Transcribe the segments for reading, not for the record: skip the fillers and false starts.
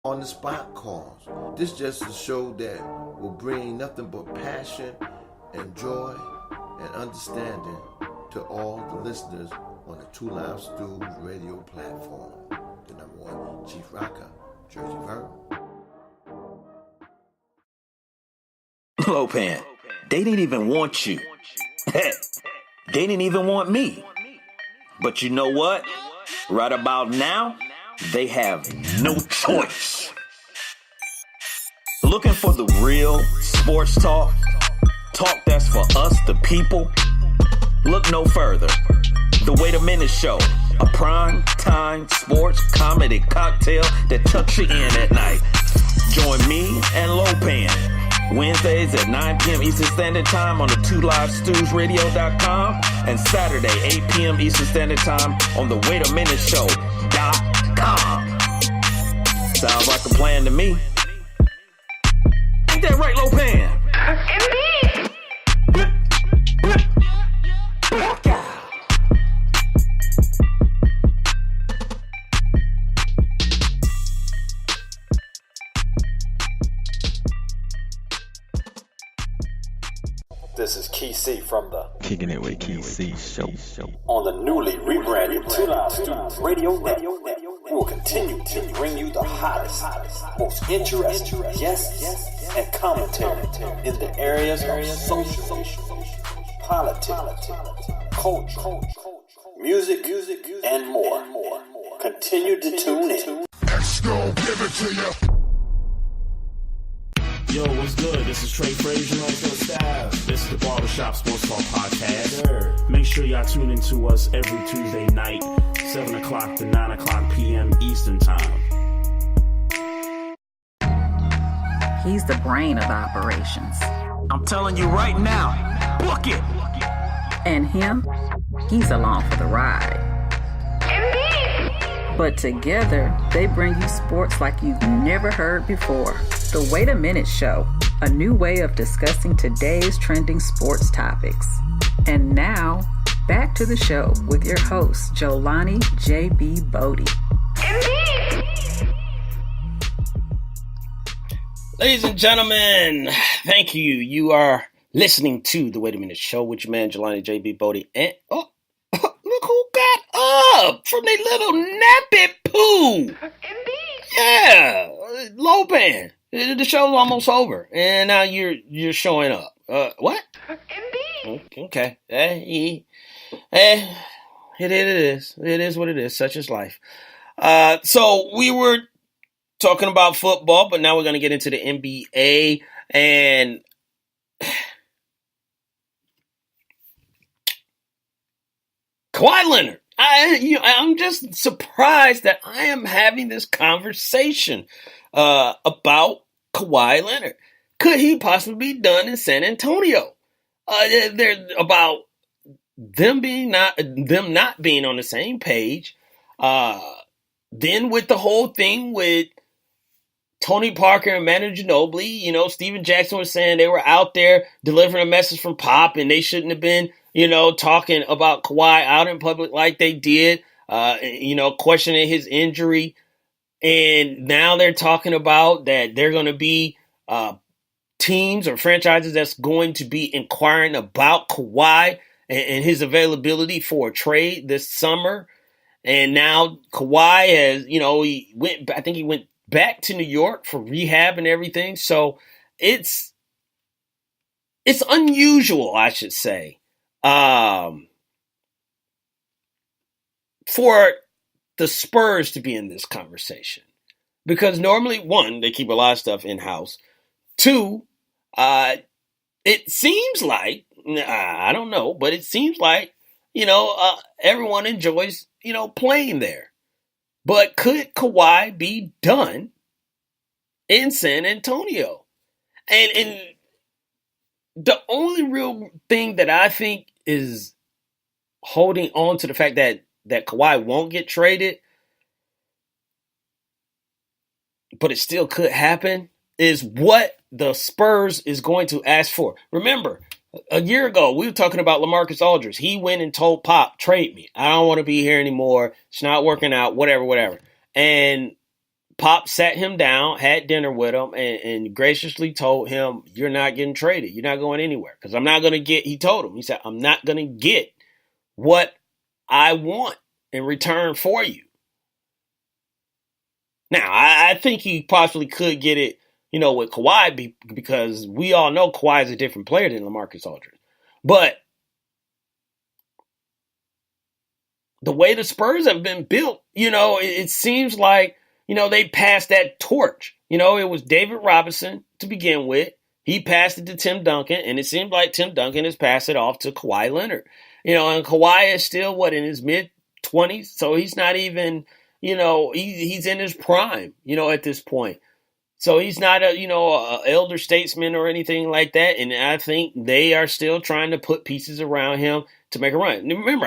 on the spot calls. This just a show that will bring nothing but passion and joy and understanding to all the listeners on the Two Live Stews radio platform. The number one Chief Rocker, Jersey Vern. Lopan, they didn't even want you. Heck, they didn't even want me. But you know what? Right about now, they have no choice. Looking for the real sports talk? Talk that's for us, the people? Look no further. The Wait a Minute Show, a prime time sports comedy cocktail that tucks you in at night. Join me and Lopan Wednesdays at 9 p.m. Eastern Standard Time on the 2livestewsradio.com and Saturday 8 p.m. Eastern Standard Time on the Wait a Minute Show.com. Sounds like a plan to me. Ain't that right, Lopan? Indeed. This is Key C from the Kicking It With Key C show. on the newly rebranded Two Live Stews Radio Network. We will continue to bring you the hottest, most interesting guests and commentary in the areas of social issues, politics, culture, music, and more. Continue to tune in. Give it to you. Yo, what's good? This is Trey Frazier. This is the Barbershop Sports Talk Podcast. Make sure y'all tune in to us every Tuesday night, 7 o'clock to 9 o'clock p.m. Eastern Time. He's the brain of operations. I'm telling you right now, book it. And him, he's along for the ride. Indeed. But together, they bring you sports like you've never heard before. The Wait a Minute Show, a new way of discussing today's trending sports topics. And now, back to the show with your host, Jolani J.B. Bodie. Indeed. Ladies and gentlemen, thank you. You are listening to the Wait a Minute Show with your man, Jelani J.B. Bodie. And, look who got up from their little nappy poo. Indeed. Yeah, Lopan. The show's almost over, and now you're showing up. What? Indeed. Okay. It is. It is what it is. Such is life. So we were talking about football, but now we're going to get into the NBA, and Kawhi Leonard. I'm just surprised that I am having this conversation about Kawhi Leonard. Could he possibly be done in San Antonio? They're about them not being on the same page. Then with the whole thing with Tony Parker and Manu Ginobili, Steven Jackson was saying they were out there delivering a message from Pop and they shouldn't have been, talking about Kawhi out in public like they did, questioning his injury. And now they're talking about that they're going to be teams or franchises that's going to be inquiring about Kawhi and his availability for a trade this summer. And now Kawhi has, he went back to New York for rehab and everything. So it's unusual, I should say, for the Spurs to be in this conversation. Because normally, one, they keep a lot of stuff in-house. Two, it seems like, I don't know, but it seems like, everyone enjoys, playing there. But could Kawhi be done in San Antonio? And the only real thing that I think is holding on to the fact that Kawhi won't get traded, but it still could happen, is what the Spurs is going to ask for. Remember, a year ago, we were talking about LaMarcus Aldridge. He went and told Pop, trade me. I don't want to be here anymore. It's not working out, whatever. And Pop sat him down, had dinner with him, and graciously told him, "You're not getting traded. You're not going anywhere because I'm not going to get." He told him, he said, "I'm not going to get what I want in return for you." Now, I think he possibly could get it, with Kawhi because we all know Kawhi is a different player than LaMarcus Aldridge. But the way the Spurs have been built, it seems like, they passed that torch. It was David Robinson to begin with. He passed it to Tim Duncan, and it seems like Tim Duncan has passed it off to Kawhi Leonard. And Kawhi is still, in his mid-20s? So he's not even, he's in his prime, at this point. So he's not a elder statesman or anything like that. And I think they are still trying to put pieces around him to make a run. Remember,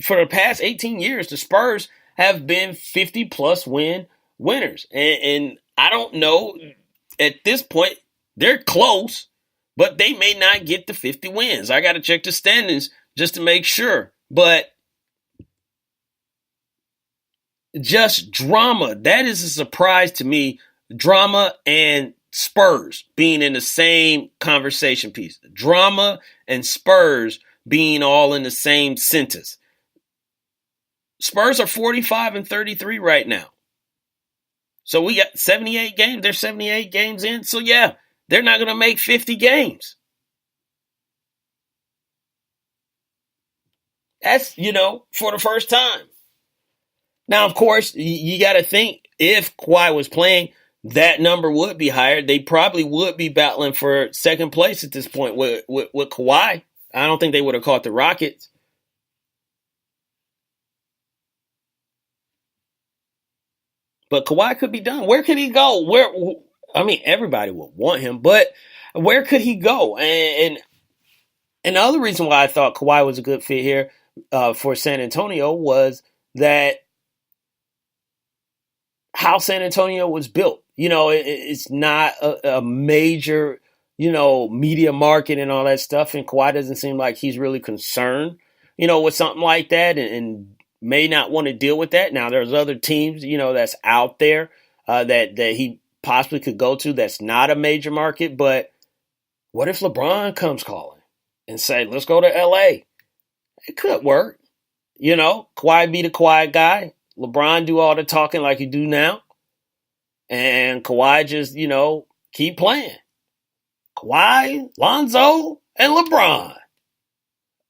for the past 18 years, the Spurs have been 50-plus winners. And I don't know, at this point, they're close, but they may not get the 50 wins. I got to check the standings just to make sure. But just drama, that is a surprise to me. Drama and Spurs being in the same conversation piece. Drama and Spurs being all in the same sentence. Spurs are 45-33 right now. So we got 78 games. They're 78 games in. So yeah, they're not going to make 50 games. That's, for the first time. Now, of course, you got to think if Kawhi was playing, that number would be higher. They probably would be battling for second place at this point with Kawhi. I don't think they would have caught the Rockets. But Kawhi could be done. Where could he go? Everybody would want him, but where could he go? And the other reason why I thought Kawhi was a good fit here for San Antonio was that how San Antonio was built. It's not a major, media market and all that stuff. And Kawhi doesn't seem like he's really concerned, with something like that and may not want to deal with that. Now, there's other teams, that's out there that he possibly could go to that's not a major market. But what if LeBron comes calling and say, let's go to LA? It could work. Kawhi be the quiet guy. LeBron do all the talking like he do now. And Kawhi just, keep playing. Kawhi, Lonzo, and LeBron.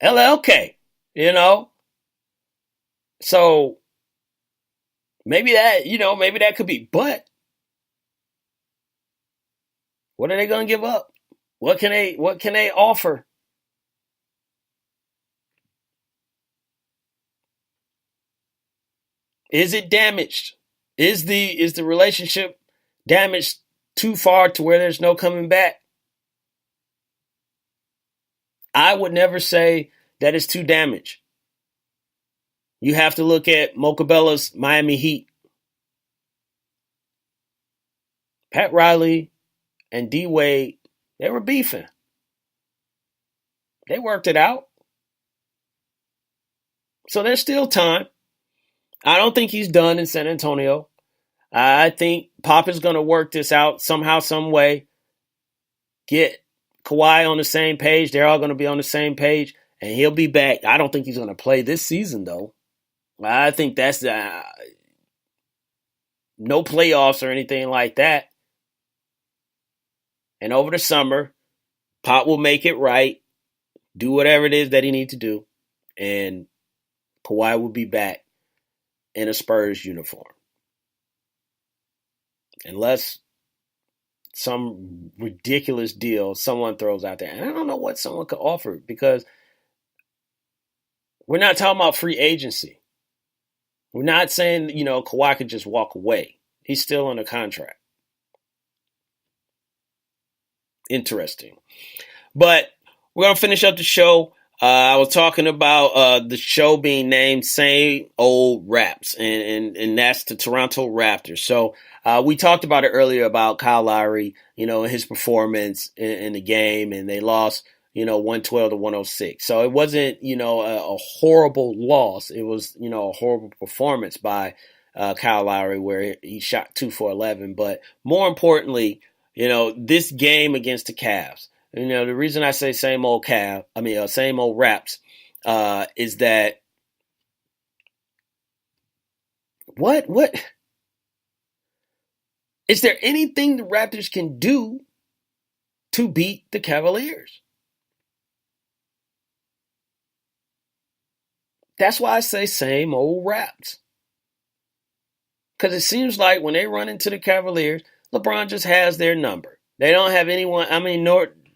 LLK, So maybe that could be. But what are they going to give up? What can they offer? Is it damaged? Is the relationship damaged too far to where there's no coming back? I would never say that it's too damaged. You have to look at Mocha Bella's Miami Heat. Pat Riley and D Wade, they were beefing. They worked it out. So there's still time. I don't think he's done in San Antonio. I think Pop is going to work this out somehow, some way. Get Kawhi on the same page. They're all going to be on the same page, and he'll be back. I don't think he's going to play this season, though. I think that's no playoffs or anything like that. And over the summer, Pop will make it right, do whatever it is that he needs to do, and Kawhi will be back in a Spurs uniform. Unless some ridiculous deal someone throws out there. And I don't know what someone could offer because we're not talking about free agency. We're not saying, Kawhi could just walk away. He's still on a contract. Interesting. But we're going to finish up the show. I was talking about the show being named Same Old Raps, and that's the Toronto Raptors. So we talked about it earlier about Kyle Lowry, and his performance in the game, and they lost, 112-106. So it wasn't, a horrible loss. It was, a horrible performance by Kyle Lowry, where he shot 2 for 11. But more importantly, this game against the Cavs, the reason I say same old same old Raps, is that what is there anything the Raptors can do to beat the Cavaliers? That's why I say same old Raps. Because it seems like when they run into the Cavaliers, LeBron just has their number. They don't have anyone.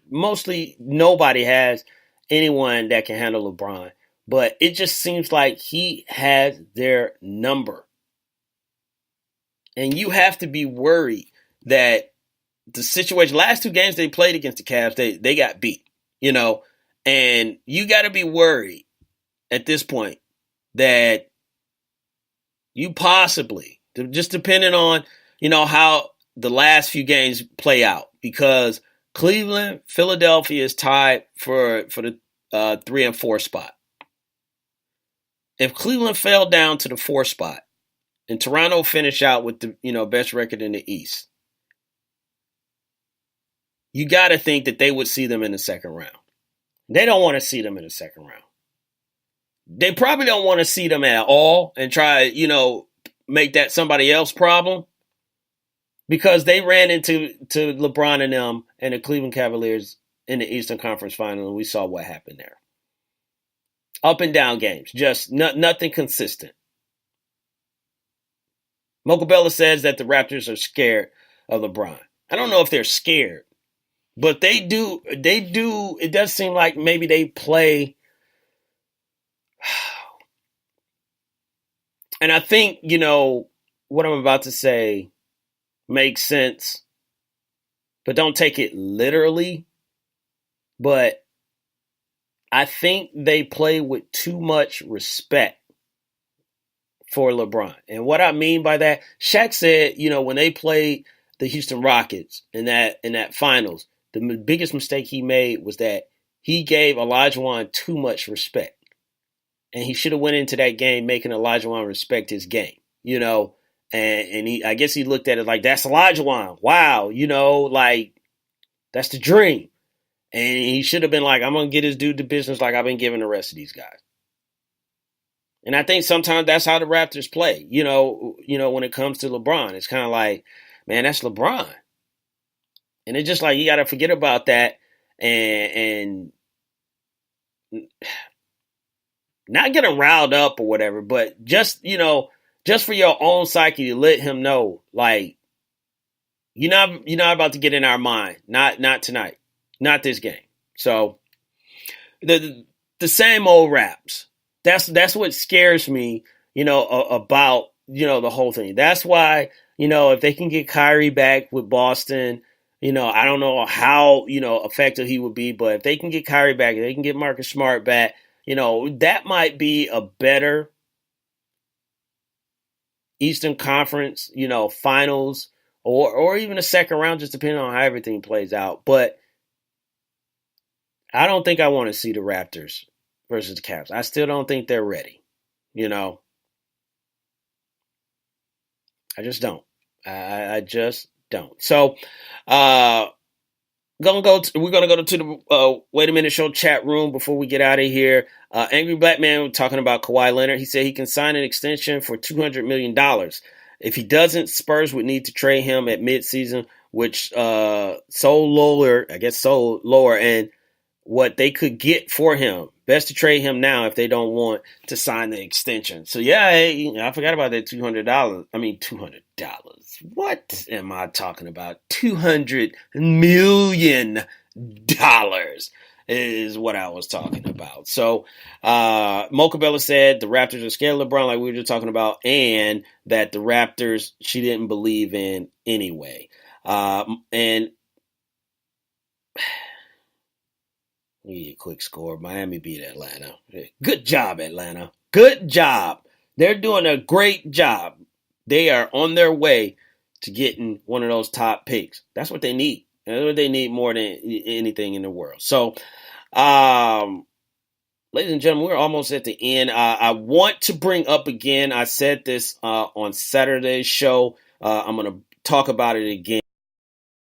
Mostly nobody has anyone that can handle LeBron. But it just seems like he has their number. And you have to be worried that the situation, last 2 games they played against the Cavs, they got beat, and you got to be worried at this point that you possibly, just depending on, how the last few games play out, because Cleveland, Philadelphia is tied for the 3 and 4 spot. If Cleveland fell down to the 4 spot and Toronto finish out with the best record in the East, you got to think that they would see them in the second round. They don't want to see them in the second round. They probably don't want to see them at all and try, make that somebody else's problem, because they ran into LeBron and them and the Cleveland Cavaliers in the Eastern Conference Final, and we saw what happened there. Up and down games, just nothing consistent. Mocha Bella says that the Raptors are scared of LeBron. I don't know if they're scared, but they do. It does seem like maybe they play. And I think, what I'm about to say makes sense, but don't take it literally. But I think they play with too much respect for LeBron. And what I mean by that, Shaq said, when they played the Houston Rockets in that finals, the biggest mistake he made was that he gave Olajuwon too much respect. And he should have went into that game making Olajuwon respect his game, and I guess he looked at it like, that's Olajuwon. Wow, that's the dream. And he should have been like, I'm going to get his dude to business like I've been giving the rest of these guys. And I think sometimes that's how the Raptors play, when it comes to LeBron. It's kind of like, man, that's LeBron. And it's just like, you got to forget about that and not getting riled up or whatever, but just for your own psyche to let him know, like, you're not about to get in our mind. Not tonight. Not this game. So the same old Raps. That's what scares me, about, the whole thing. That's why, if they can get Kyrie back with Boston, I don't know how, effective he would be, but if they can get Kyrie back, if they can get Marcus Smart back, that might be a better Eastern Conference, finals, or even a second round, just depending on how everything plays out. But I don't think I want to see the Raptors versus the Cavs. I still don't think they're ready. I just don't. I just don't. So, we're gonna go to the Wait a Minute Show chat room before we get out of here. Angry Black Man talking about Kawhi Leonard. He said he can sign an extension for $200 million. If he doesn't, Spurs would need to trade him at midseason, which sold lower, and what they could get for him. Best to trade him now if they don't want to sign the extension. So yeah, I forgot about that $200. I mean, $200. What am I talking about? $200 million is what I was talking about. So Mocha Bella said the Raptors are scared of LeBron, like we were just talking about, and that the Raptors she didn't believe in anyway. And a quick score. Miami beat Atlanta. Good job, Atlanta. Good job. They're doing a great job. They are on their way to getting one of those top picks. That's what they need. That's what they need more than anything in the world. So, let ladies and gentlemen, we're almost at the end. I want to bring up again, I said this on Saturday's show. I'm going to talk about it again.